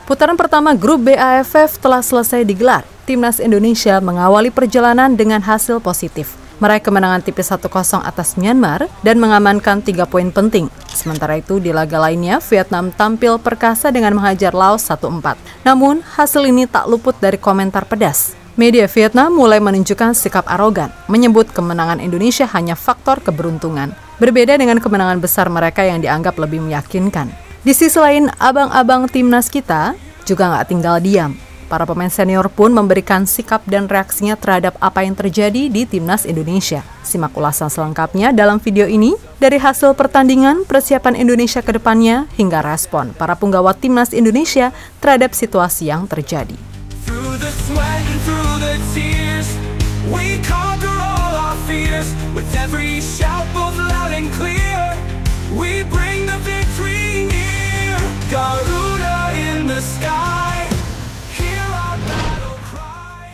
Putaran pertama grup B AFF telah selesai digelar. Timnas Indonesia mengawali perjalanan dengan hasil positif, meraih kemenangan tipis 1-0 atas Myanmar dan mengamankan 3 poin penting. Sementara itu di laga lainnya, Vietnam tampil perkasa dengan menghajar Laos 1-4. Namun, hasil ini tak luput dari komentar pedas. Media Vietnam mulai menunjukkan sikap arogan, menyebut kemenangan Indonesia hanya faktor keberuntungan, berbeda dengan kemenangan besar mereka yang dianggap lebih meyakinkan. Di sisi lain, abang-abang timnas kita juga nggak tinggal diam. Para pemain senior pun memberikan sikap dan reaksinya terhadap apa yang terjadi di timnas Indonesia. Simak ulasan selengkapnya dalam video ini, dari hasil pertandingan, persiapan Indonesia ke depannya, hingga respon para punggawa timnas Indonesia terhadap situasi yang terjadi.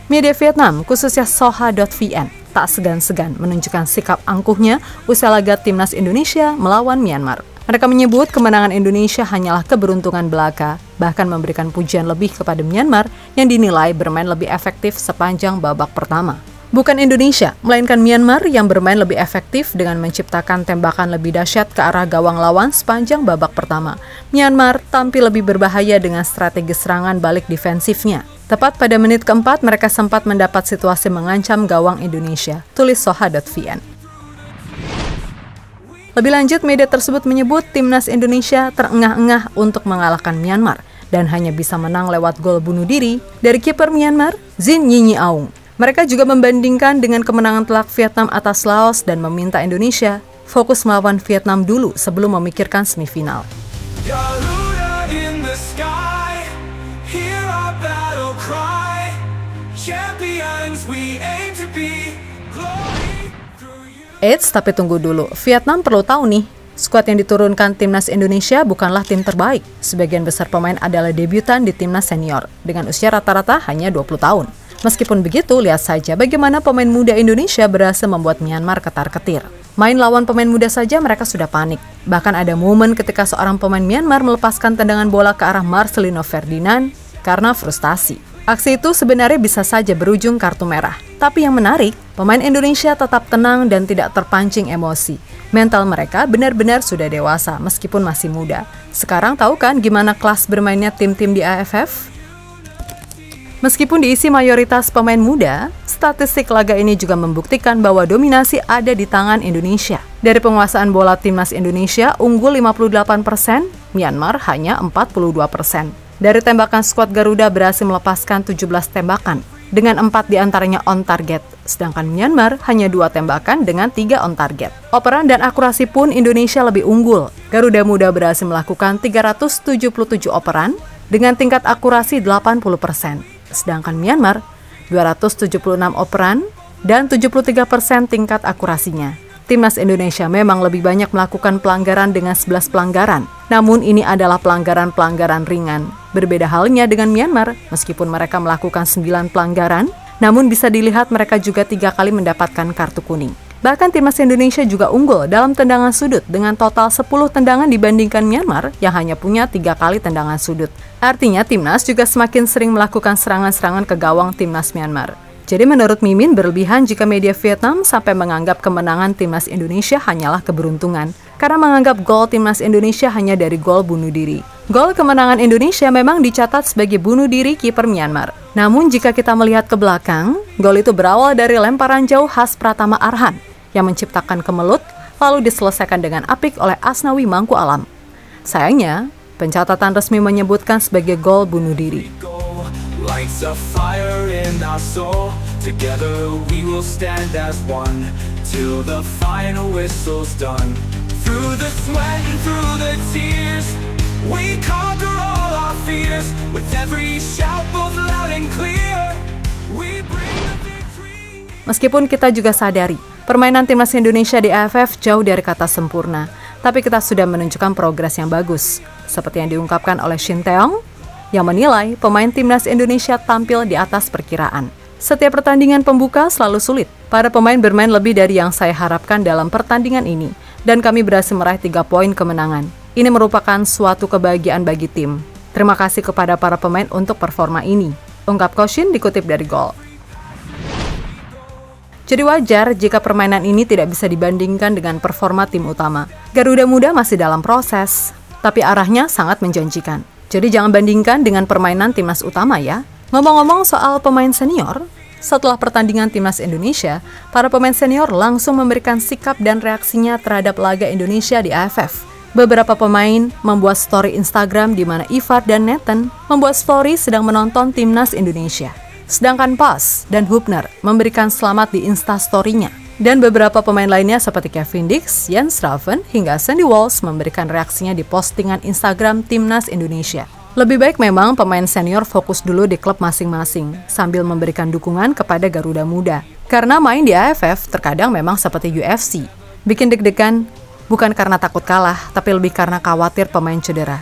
Media Vietnam, khususnya Soha.vn, tak segan-segan menunjukkan sikap angkuhnya usai laga timnas Indonesia melawan Myanmar. Mereka menyebut kemenangan Indonesia hanyalah keberuntungan belaka, bahkan memberikan pujian lebih kepada Myanmar yang dinilai bermain lebih efektif sepanjang babak pertama. Bukan Indonesia, melainkan Myanmar yang bermain lebih efektif dengan menciptakan tembakan lebih dahsyat ke arah gawang lawan sepanjang babak pertama. Myanmar tampil lebih berbahaya dengan strategi serangan balik defensifnya. Tepat pada menit keempat, mereka sempat mendapat situasi mengancam gawang Indonesia, tulis Soha.vn. Lebih lanjut, media tersebut menyebut timnas Indonesia terengah-engah untuk mengalahkan Myanmar dan hanya bisa menang lewat gol bunuh diri dari kiper Myanmar, Jin Nyinyi Aung. Mereka juga membandingkan dengan kemenangan telak Vietnam atas Laos dan meminta Indonesia fokus melawan Vietnam dulu sebelum memikirkan semifinal. Eits, tapi tunggu dulu, Vietnam perlu tahu nih, skuad yang diturunkan timnas Indonesia bukanlah tim terbaik. Sebagian besar pemain adalah debutan di timnas senior, dengan usia rata-rata hanya 20 tahun. Meskipun begitu, lihat saja bagaimana pemain muda Indonesia berhasil membuat Myanmar ketar-ketir. Main lawan pemain muda saja mereka sudah panik. Bahkan ada momen ketika seorang pemain Myanmar melepaskan tendangan bola ke arah Marcelino Ferdinand karena frustasi. Aksi itu sebenarnya bisa saja berujung kartu merah. Tapi yang menarik, pemain Indonesia tetap tenang dan tidak terpancing emosi. Mental mereka benar-benar sudah dewasa meskipun masih muda. Sekarang tahu kan gimana kelas bermainnya tim-tim di AFF? Meskipun diisi mayoritas pemain muda, statistik laga ini juga membuktikan bahwa dominasi ada di tangan Indonesia. Dari penguasaan bola timnas Indonesia unggul 58%, Myanmar hanya 42%. Dari tembakan skuad Garuda berhasil melepaskan 17 tembakan, dengan 4 diantaranya on target, sedangkan Myanmar hanya 2 tembakan dengan 3 on target. Operan dan akurasi pun Indonesia lebih unggul. Garuda Muda berhasil melakukan 377 operan dengan tingkat akurasi 80%. Sedangkan Myanmar 276 operan dan 73% tingkat akurasinya. Timnas Indonesia memang lebih banyak melakukan pelanggaran dengan 11 pelanggaran. Namun ini adalah pelanggaran-pelanggaran ringan. Berbeda halnya dengan Myanmar, meskipun mereka melakukan 9 pelanggaran, namun bisa dilihat mereka juga 3 kali mendapatkan kartu kuning. Bahkan timnas Indonesia juga unggul dalam tendangan sudut dengan total 10 tendangan dibandingkan Myanmar yang hanya punya 3 kali tendangan sudut. Artinya timnas juga semakin sering melakukan serangan-serangan ke gawang timnas Myanmar. Jadi menurut Mimin berlebihan jika media Vietnam sampai menganggap kemenangan timnas Indonesia hanyalah keberuntungan. Karena menganggap gol timnas Indonesia hanya dari gol bunuh diri. Gol kemenangan Indonesia memang dicatat sebagai bunuh diri kiper Myanmar. Namun jika kita melihat ke belakang, gol itu berawal dari lemparan jauh khas Pratama Arhan yang menciptakan kemelut, lalu diselesaikan dengan apik oleh Asnawi Mangku Alam. Sayangnya, pencatatan resmi menyebutkan sebagai gol bunuh diri. Meskipun kita juga sadari, permainan timnas Indonesia di AFF jauh dari kata sempurna, tapi kita sudah menunjukkan progres yang bagus. Seperti yang diungkapkan oleh Shin Taeyong, yang menilai pemain timnas Indonesia tampil di atas perkiraan. Setiap pertandingan pembuka selalu sulit. Para pemain bermain lebih dari yang saya harapkan dalam pertandingan ini, dan kami berhasil meraih 3 poin kemenangan. Ini merupakan suatu kebahagiaan bagi tim. Terima kasih kepada para pemain untuk performa ini, ungkap Koshin dikutip dari Goal. Jadi wajar jika permainan ini tidak bisa dibandingkan dengan performa tim utama. Garuda Muda masih dalam proses, tapi arahnya sangat menjanjikan. Jadi jangan bandingkan dengan permainan timnas utama ya. Ngomong-ngomong soal pemain senior, setelah pertandingan timnas Indonesia, para pemain senior langsung memberikan sikap dan reaksinya terhadap laga Indonesia di AFF. Beberapa pemain membuat story Instagram di mana Ivar dan Nathan membuat story sedang menonton timnas Indonesia. Sedangkan Pas dan Hubner memberikan selamat di Instastory-nya. Dan beberapa pemain lainnya seperti Kevin Dix, Jens Raven, hingga Sandy Walsh memberikan reaksinya di postingan Instagram timnas Indonesia. Lebih baik memang pemain senior fokus dulu di klub masing-masing, sambil memberikan dukungan kepada Garuda Muda. Karena main di AFF terkadang memang seperti UFC. Bikin deg-degan, bukan karena takut kalah, tapi lebih karena khawatir pemain cedera.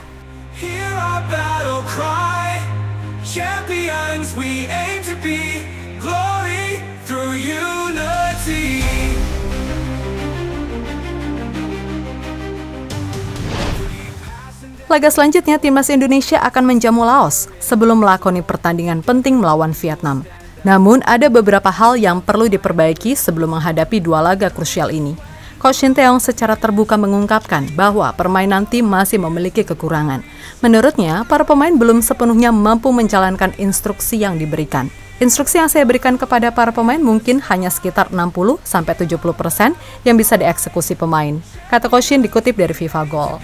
Laga selanjutnya, timnas Indonesia akan menjamu Laos sebelum melakoni pertandingan penting melawan Vietnam. Namun, ada beberapa hal yang perlu diperbaiki sebelum menghadapi dua laga krusial ini. Coach Shin Tae-yong secara terbuka mengungkapkan bahwa permainan tim masih memiliki kekurangan. Menurutnya, para pemain belum sepenuhnya mampu menjalankan instruksi yang diberikan. Instruksi yang saya berikan kepada para pemain mungkin hanya sekitar 60-70% yang bisa dieksekusi pemain, kata Coach Shin dikutip dari FIFA Goal.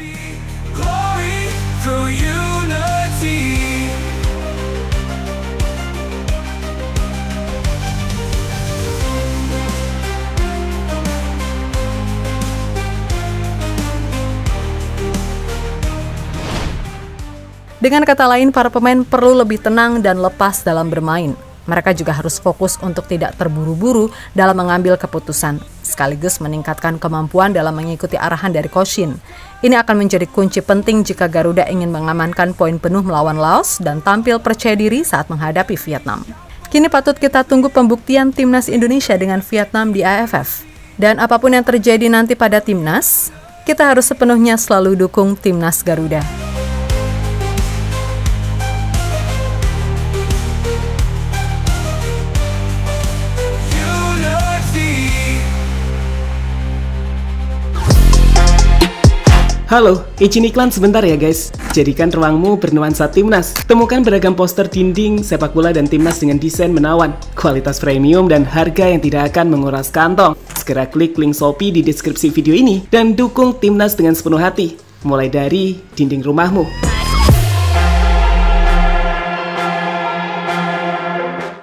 Dengan kata lain, para pemain perlu lebih tenang dan lepas dalam bermain. Mereka juga harus fokus untuk tidak terburu-buru dalam mengambil keputusan, sekaligus meningkatkan kemampuan dalam mengikuti arahan dari Coach Shin. Ini akan menjadi kunci penting jika Garuda ingin mengamankan poin penuh melawan Laos dan tampil percaya diri saat menghadapi Vietnam. Kini patut kita tunggu pembuktian timnas Indonesia dengan Vietnam di AFF. Dan apapun yang terjadi nanti pada timnas, kita harus sepenuhnya selalu dukung timnas Garuda. Halo, izin iklan sebentar ya guys. Jadikan ruangmu bernuansa timnas. Temukan beragam poster dinding, sepak bola dan timnas dengan desain menawan, kualitas premium dan harga yang tidak akan menguras kantong. Segera klik link Shopee di deskripsi video ini dan dukung timnas dengan sepenuh hati. Mulai dari dinding rumahmu.